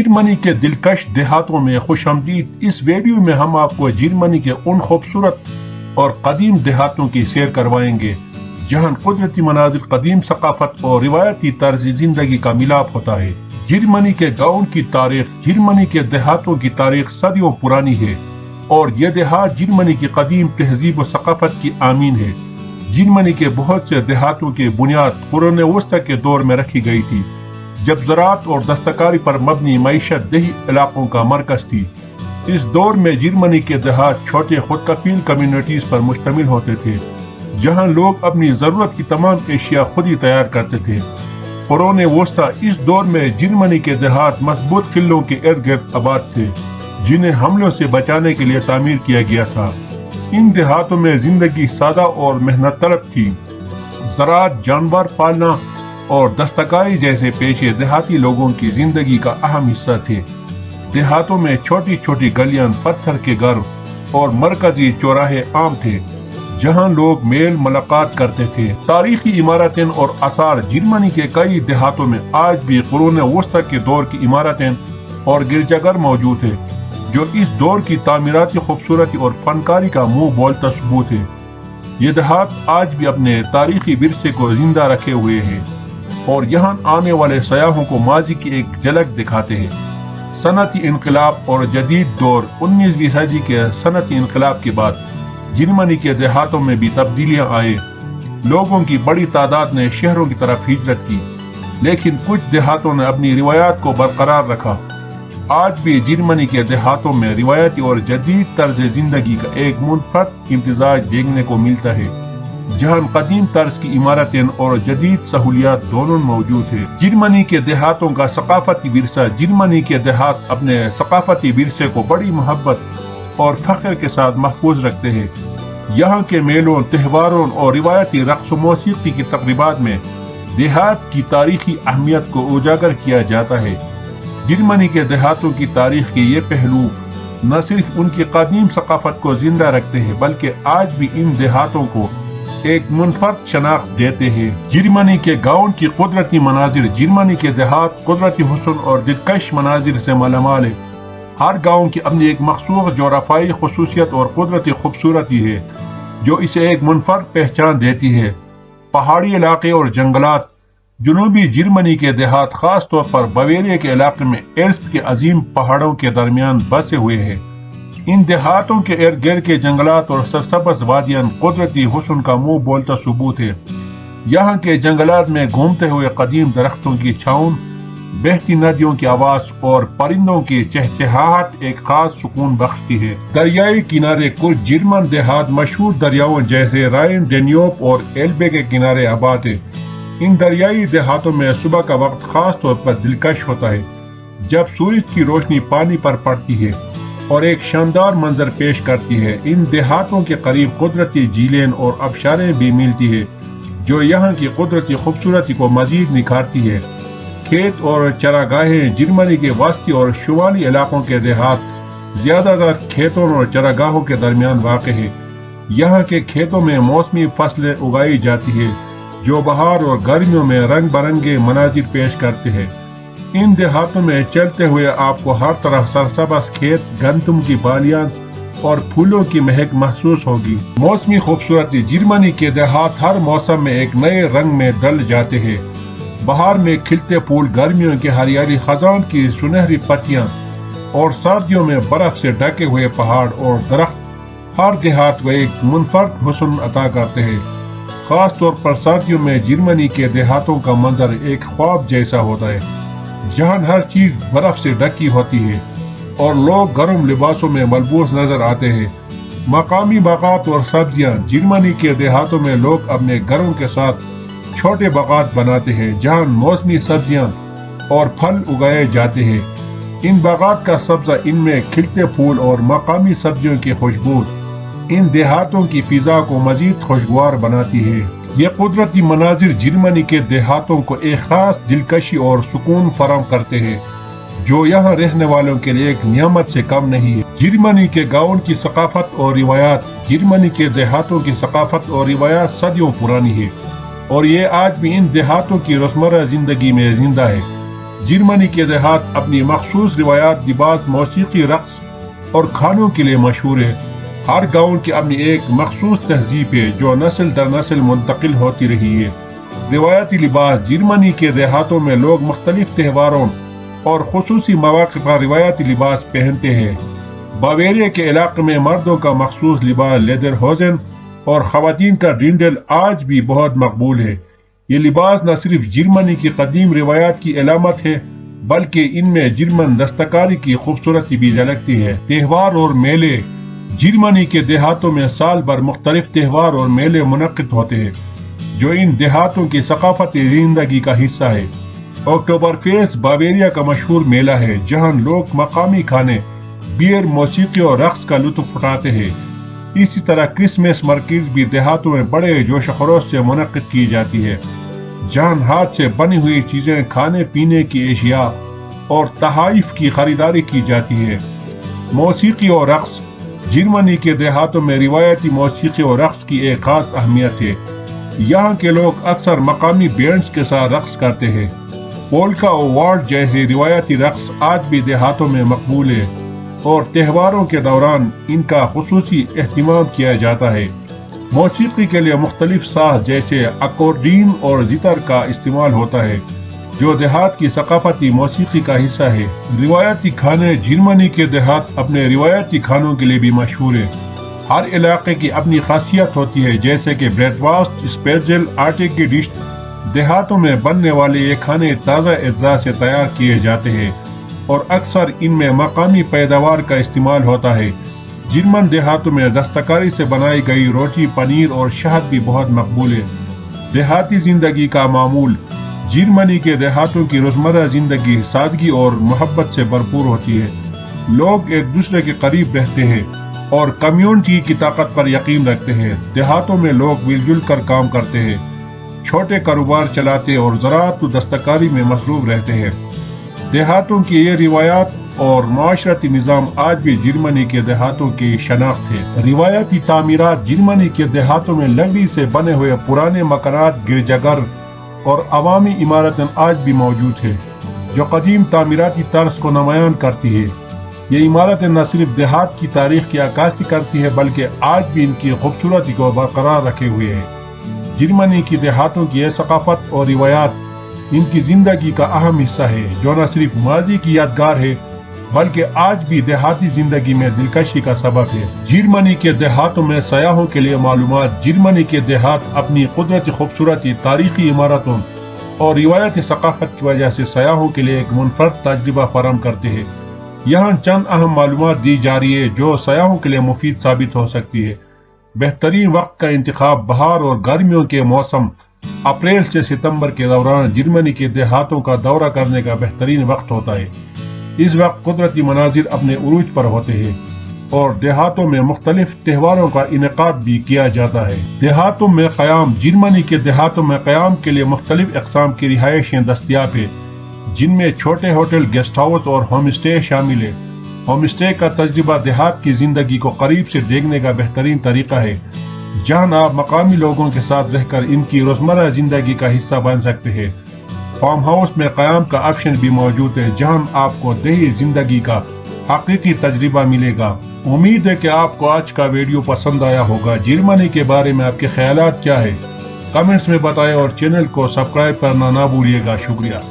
جرمنی کے دلکش دیہاتوں میں خوش آمدید۔ اس ویڈیو میں ہم آپ کو جرمنی کے ان خوبصورت اور قدیم دیہاتوں کی سیر کروائیں گے جہاں قدرتی مناظر، قدیم ثقافت اور روایتی طرز زندگی کا ملاپ ہوتا ہے۔ جرمنی کے گاؤں کی تاریخ، جرمنی کے دیہاتوں کی تاریخ صدیوں پرانی ہے اور یہ دیہات جرمنی کی قدیم تہذیب و ثقافت کی آمین ہے۔ جرمنی کے بہت سے دیہاتوں کی بنیاد قرون وسطی کے دور میں رکھی گئی تھی، جب زراعت اور دستکاری پر مبنی معیشت دیہی علاقوں کا مرکز تھی۔ اس دور میں جرمنی کے دیہات چھوٹے خود کفیل کمیونٹیز پر مشتمل ہوتے تھے، جہاں لوگ اپنی ضرورت کی تمام اشیاء خود ہی تیار کرتے تھے۔ قرون وسطی اس دور میں جرمنی کے دیہات مضبوط قلعوں کے ارد گرد آباد تھے، جنہیں حملوں سے بچانے کے لیے تعمیر کیا گیا تھا۔ ان دیہاتوں میں زندگی سادہ اور محنت طلب تھی۔ زراعت، جانور پالنا اور دستکاری جیسے پیشے دیہاتی لوگوں کی زندگی کا اہم حصہ تھے۔ دیہاتوں میں چھوٹی چھوٹی گلیاں، پتھر کے گھر اور مرکزی چوراہے عام تھے، جہاں لوگ میل ملاقات کرتے تھے۔ تاریخی عمارتیں اور آثار، جرمنی کے کئی دیہاتوں میں آج بھی قرون وسطی کے دور کی عمارتیں اور گرجا گھر موجود ہیں، جو اس دور کی تعمیراتی خوبصورتی اور فنکاری کا منہ بولتا ثبوت ہے۔ یہ دیہات آج بھی اپنے تاریخی ورثے کو زندہ رکھے ہوئے ہیں اور یہاں آنے والے سیاحوں کو ماضی کی ایک جھلک دکھاتے ہیں۔ صنعتی انقلاب اور جدید دور، 19ویں صدی کے صنعتی انقلاب کے بعد جرمنی کے دیہاتوں میں بھی تبدیلیاں آئے۔ لوگوں کی بڑی تعداد نے شہروں کی طرف ہجرت کی، لیکن کچھ دیہاتوں نے اپنی روایات کو برقرار رکھا۔ آج بھی جرمنی کے دیہاتوں میں روایتی اور جدید طرز زندگی کا ایک منفرد امتزاج دیکھنے کو ملتا ہے، جہاں قدیم طرز کی عمارتیں اور جدید سہولیات دونوں موجود ہیں۔ جرمنی کے دیہاتوں کا ثقافتی ورثہ، جرمنی کے دیہات اپنے ثقافتی ورثے کو بڑی محبت اور فخر کے ساتھ محفوظ رکھتے ہیں۔ یہاں کے میلوں، تہواروں اور روایتی رقص و موسیقی کی تقریبات میں دیہات کی تاریخی اہمیت کو اجاگر کیا جاتا ہے۔ جرمنی کے دیہاتوں کی تاریخ کے یہ پہلو نہ صرف ان کی قدیم ثقافت کو زندہ رکھتے ہیں، بلکہ آج بھی ان دیہاتوں کو ایک منفرد شناخت دیتے ہیں۔ جرمنی کے گاؤں کی قدرتی مناظر، جرمنی کے دیہات قدرتی حسن اور دلکش مناظر سے مالا مال ہے۔ ہر گاؤں کی اپنی ایک مخصوص جغرافیائی خصوصیت اور قدرتی خوبصورتی ہے، جو اسے ایک منفرد پہچان دیتی ہے۔ پہاڑی علاقے اور جنگلات، جنوبی جرمنی کے دیہات خاص طور پر باویریا کے علاقے میں ایلپس کے عظیم پہاڑوں کے درمیان بسے ہوئے ہیں۔ ان دیہاتوں کے ارد گرد کے جنگلات اور سرسبز وادیاں قدرتی حسن کا منہ بولتا ثبوت ہے۔ یہاں کے جنگلات میں گھومتے ہوئے قدیم درختوں کی چھاؤں، بہتی ندیوں کی آواز اور پرندوں کی چہچہاہٹ ایک خاص سکون بخشتی ہے۔ دریائی کنارے، کچھ جرمن دیہات مشہور دریاؤں جیسے رائن، ڈینیوب اور ایلبے کے کنارے آباد ہیں۔ ان دریائی دیہاتوں میں صبح کا وقت خاص طور پر دلکش ہوتا ہے، جب سورج کی روشنی پانی پر پڑتی ہے اور ایک شاندار منظر پیش کرتی ہے۔ ان دیہاتوں کے قریب قدرتی جھیلیں اور آبشاریں بھی ملتی ہیں، جو یہاں کی قدرتی خوبصورتی کو مزید نکھارتی ہے۔ کھیت اور چراگاہیں، جرمنی کے وسطی اور شمالی علاقوں کے دیہات زیادہ تر کھیتوں اور چراگاہوں کے درمیان واقع ہے۔ یہاں کے کھیتوں میں موسمی فصلیں اگائی جاتی ہیں، جو بہار اور گرمیوں میں رنگ برنگے مناظر پیش کرتے ہیں۔ ان دیہاتوں میں چلتے ہوئے آپ کو ہر طرف سرسبز کھیت، گندم کی بالیاں اور پھولوں کی مہک محسوس ہوگی۔ موسمی خوبصورتی، جرمنی کے دیہات ہر موسم میں ایک نئے رنگ میں ڈھل جاتے ہیں۔ بہار میں کھلتے پھول، گرمیوں کی ہریالی، خزان کی سنہری پتیاں اور سردیوں میں برف سے ڈھکے ہوئے پہاڑ اور درخت ہر دیہات کو ایک منفرد حسن عطا کرتے ہیں۔ خاص طور پر سردیوں میں جرمنی کے دیہاتوں کا منظر ایک خواب جیسا ہوتا ہے، جہاں ہر چیز برف سے ڈھکی ہوتی ہے اور لوگ گرم لباسوں میں ملبوس نظر آتے ہیں۔ مقامی باغات اور سبزیاں، جرمنی کے دیہاتوں میں لوگ اپنے گھروں کے ساتھ چھوٹے باغات بناتے ہیں، جہاں موسمی سبزیاں اور پھل اگائے جاتے ہیں۔ ان باغات کا سبزہ، ان میں کھلتے پھول اور مقامی سبزیوں کی خوشبو ان دیہاتوں کی فضا کو مزید خوشگوار بناتی ہے۔ یہ قدرتی مناظر جرمنی کے دیہاتوں کو ایک خاص دلکشی اور سکون فراہم کرتے ہیں، جو یہاں رہنے والوں کے لیے ایک نعمت سے کم نہیں ہے۔ جرمنی کے گاؤں کی ثقافت اور روایات، جرمنی کے دیہاتوں کی ثقافت اور روایات صدیوں پرانی ہے اور یہ آج بھی ان دیہاتوں کی روزمرہ زندگی میں زندہ ہے۔ جرمنی کے دیہات اپنی مخصوص روایات، لباس، موسیقی، رقص اور کھانوں کے لیے مشہور ہے۔ ہر گاؤں کی اپنی ایک مخصوص تہذیب ہے جو نسل در نسل منتقل ہوتی رہی ہے۔ روایتی لباس: جرمنی کے دیہاتوں میں لوگ مختلف تہواروں اور خصوصی مواقع پر روایتی لباس پہنتے ہیں۔ باویریا کے علاقے میں مردوں کا مخصوص لباس لیدر ہوزن اور خواتین کا ڈینڈل آج بھی بہت مقبول ہے۔ یہ لباس نہ صرف جرمنی کی قدیم روایات کی علامت ہے بلکہ ان میں جرمن دستکاری کی خوبصورتی بھی جھلکتی ہے۔ تہوار اور میلے: جرمنی کے دیہاتوں میں سال بھر مختلف تہوار اور میلے منعقد ہوتے ہیں جو ان دیہاتوں کی ثقافتی زندگی کا حصہ ہے۔ اکتوبر فیسٹ باویریا کا مشہور میلہ ہے جہاں لوگ مقامی کھانے، بیئر، موسیقی اور رقص کا لطف اٹھاتے ہیں۔ اسی طرح کرسمس مارکیٹ بھی دیہاتوں میں بڑے جوش و خروش سے منعقد کی جاتی ہے جہاں ہاتھ سے بنی ہوئی چیزیں، کھانے پینے کی اشیاء اور تحائف کی خریداری کی جاتی ہے۔ موسیقی اور رقص: جرمنی کے دیہاتوں میں روایتی موسیقی اور رقص کی ایک خاص اہمیت ہے۔ یہاں کے لوگ اکثر مقامی بینڈز کے ساتھ رقص کرتے ہیں۔ پولکا اور والٹز جیسے روایتی رقص آج بھی دیہاتوں میں مقبول ہے اور تہواروں کے دوران ان کا خصوصی اہتمام کیا جاتا ہے۔ موسیقی کے لیے مختلف ساز جیسے اکورڈین اور زیتر کا استعمال ہوتا ہے جو دیہات کی ثقافتی موسیقی کا حصہ ہے۔ روایتی کھانے: جرمنی کے دیہات اپنے روایتی کھانوں کے لیے بھی مشہور ہے۔ ہر علاقے کی اپنی خاصیت ہوتی ہے جیسے کہ بریڈواسٹ، اسپیٹزل، آٹے کی ڈش۔ دیہاتوں میں بننے والے یہ کھانے تازہ اجزاء سے تیار کیے جاتے ہیں اور اکثر ان میں مقامی پیداوار کا استعمال ہوتا ہے۔ جرمن دیہاتوں میں دستکاری سے بنائی گئی روٹی، پنیر اور شہد بھی بہت مقبول ہے۔ دیہاتی زندگی کا معمول: جرمنی کے دیہاتوں کی روزمرہ زندگی سادگی اور محبت سے بھرپور ہوتی ہے۔ لوگ ایک دوسرے کے قریب رہتے ہیں اور کمیونٹی کی طاقت پر یقین رکھتے ہیں۔ دیہاتوں میں لوگ مل جل کر کام کرتے ہیں، چھوٹے کاروبار چلاتے اور زراعت و دستکاری میں مصروف رہتے ہیں۔ دیہاتوں کی یہ روایات اور معاشرتی نظام آج بھی جرمنی کے دیہاتوں کی شناخت ہے۔ روایتی تعمیرات: جرمنی کے دیہاتوں میں لکڑی سے بنے ہوئے پرانے مکانات، گرجا گھر اور عوامی عمارتیں آج بھی موجود ہیں جو قدیم تعمیراتی طرز کو نمایاں کرتی ہے۔ یہ عمارتیں نہ صرف دیہات کی تاریخ کی عکاسی کرتی ہے بلکہ آج بھی ان کی خوبصورتی کو برقرار رکھے ہوئے ہے۔ جرمنی کی دیہاتوں کی یہ ثقافت اور روایات ان کی زندگی کا اہم حصہ ہے جو نہ صرف ماضی کی یادگار ہے بلکہ آج بھی دیہاتی زندگی میں دلکشی کا سبب ہے۔ جرمنی کے دیہاتوں میں سیاحوں کے لیے معلومات: جرمنی کے دیہات اپنی قدرتی خوبصورتی، تاریخی عمارتوں اور روایتی ثقافت کی وجہ سے سیاحوں کے لیے ایک منفرد تجربہ فراہم کرتے ہیں۔ یہاں چند اہم معلومات دی جا رہی ہے جو سیاحوں کے لیے مفید ثابت ہو سکتی ہے۔ بہترین وقت کا انتخاب: بہار اور گرمیوں کے موسم اپریل سے ستمبر کے دوران جرمنی کے دیہاتوں کا دورہ کرنے کا بہترین وقت ہوتا ہے۔ اس وقت قدرتی مناظر اپنے عروج پر ہوتے ہیں اور دیہاتوں میں مختلف تہواروں کا انعقاد بھی کیا جاتا ہے۔ دیہاتوں میں قیام: جرمنی کے دیہاتوں میں قیام کے لیے مختلف اقسام کی رہائشیں دستیاب ہیں جن میں چھوٹے ہوٹل، گیسٹ ہاؤس اور ہوم اسٹے شامل ہے۔ ہوم اسٹے کا تجربہ دیہات کی زندگی کو قریب سے دیکھنے کا بہترین طریقہ ہے جہاں آپ مقامی لوگوں کے ساتھ رہ کر ان کی روزمرہ زندگی کا حصہ بن سکتے ہیں۔ فارم ہاؤس میں قیام کا آپشن بھی موجود ہے جہاں آپ کو دیہی زندگی کا حقیقی تجربہ ملے گا۔ امید ہے کہ آپ کو آج کا ویڈیو پسند آیا ہوگا۔ جرمنی کے بارے میں آپ کے خیالات کیا ہیں؟ کمنٹس میں بتائیں اور چینل کو سبسکرائب کرنا نہ بھولیے گا۔ شکریہ۔